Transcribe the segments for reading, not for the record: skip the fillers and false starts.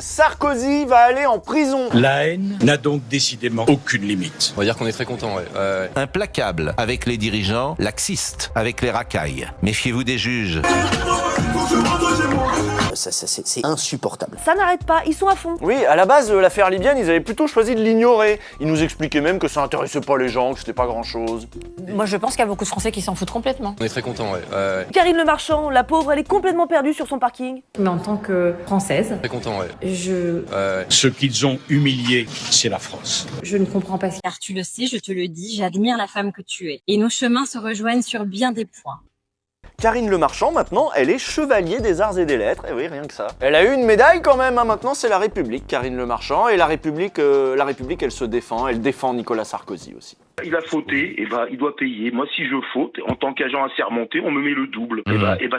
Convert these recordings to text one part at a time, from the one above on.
Sarkozy va aller en prison. La haine n'a donc décidément aucune limite. On va dire qu'on est très content, ouais. Implacable avec les dirigeants, laxiste avec les racailles. Méfiez-vous des juges. C'est insupportable. Ça n'arrête pas, ils sont à fond. Oui, à la base, l'affaire libyenne, ils avaient plutôt choisi de l'ignorer. Ils nous expliquaient même que ça intéressait pas les gens, que c'était pas grand-chose. Moi, je pense qu'il y a beaucoup de Français qui s'en foutent complètement. On est très content, ouais. Karine Le Marchand, la pauvre, elle est complètement perdue sur son parking. Mais en tant que Française, Très content, ouais. Ce qu'ils ont humilié, c'est la France. je ne comprends pas. Car tu le sais, je te le dis, j'admire la femme que tu es. Et nos chemins se rejoignent sur bien des points. Karine Le Marchand, maintenant, elle est chevalier des arts et des lettres. Et oui, rien que ça. Elle a eu une médaille quand même, hein. Maintenant c'est la République, Karine Le Marchand. Et la République, elle se défend. Elle défend Nicolas Sarkozy aussi. Il a fauté, et il doit payer. Moi, si je faute, en tant qu'agent assermenté, on me met le double.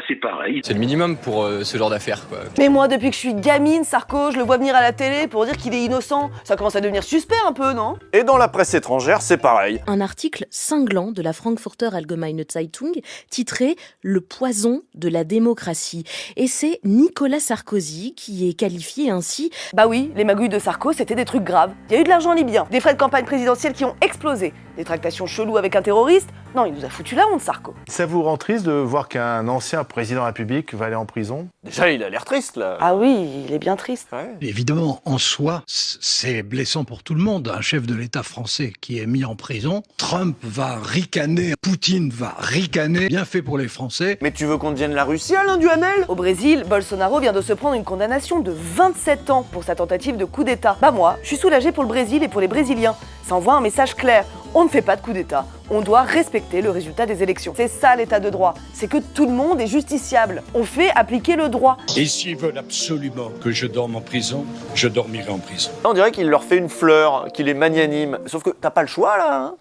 C'est pareil. C'est le minimum pour ce genre d'affaires, quoi. Mais moi, depuis que je suis gamine, Sarko, je le vois venir à la télé pour dire qu'il est innocent. Ça commence à devenir suspect un peu, non? Et dans la presse étrangère, c'est pareil. Un article cinglant de la Frankfurter Allgemeine Zeitung titré « Le poison de la démocratie ». Et c'est Nicolas Sarkozy qui est qualifié ainsi. Bah oui, les magouilles de Sarko, c'était des trucs graves. Il y a eu de l'argent libyen, des frais de campagne présidentielle qui ont explosé, des tractations cheloues avec un terroriste. Non, il nous a foutu la honte, Sarko. Ça vous rend triste de voir qu'un ancien président de la République va aller en prison? Déjà, il a l'air triste, là. Ah oui, il est bien triste. Ouais. Évidemment, en soi, c'est blessant pour tout le monde. Un chef de l'État français qui est mis en prison, Trump va ricaner, Poutine va ricaner. Bien fait pour les Français. Mais tu veux qu'on devienne la Russie, Alain Duhamel? Au Brésil, Bolsonaro vient de se prendre une condamnation de 27 ans pour sa tentative de coup d'État. Bah moi, je suis soulagée pour le Brésil et pour les Brésiliens. Ça envoie un message clair. On ne fait pas de coup d'État. On doit respecter le résultat des élections. C'est ça l'état de droit. C'est que tout le monde est justiciable. On fait appliquer le droit. Et s'ils veulent absolument que je dorme en prison, je dormirai en prison. On dirait qu'il leur fait une fleur, qu'il est magnanime. Sauf que t'as pas le choix, là, hein.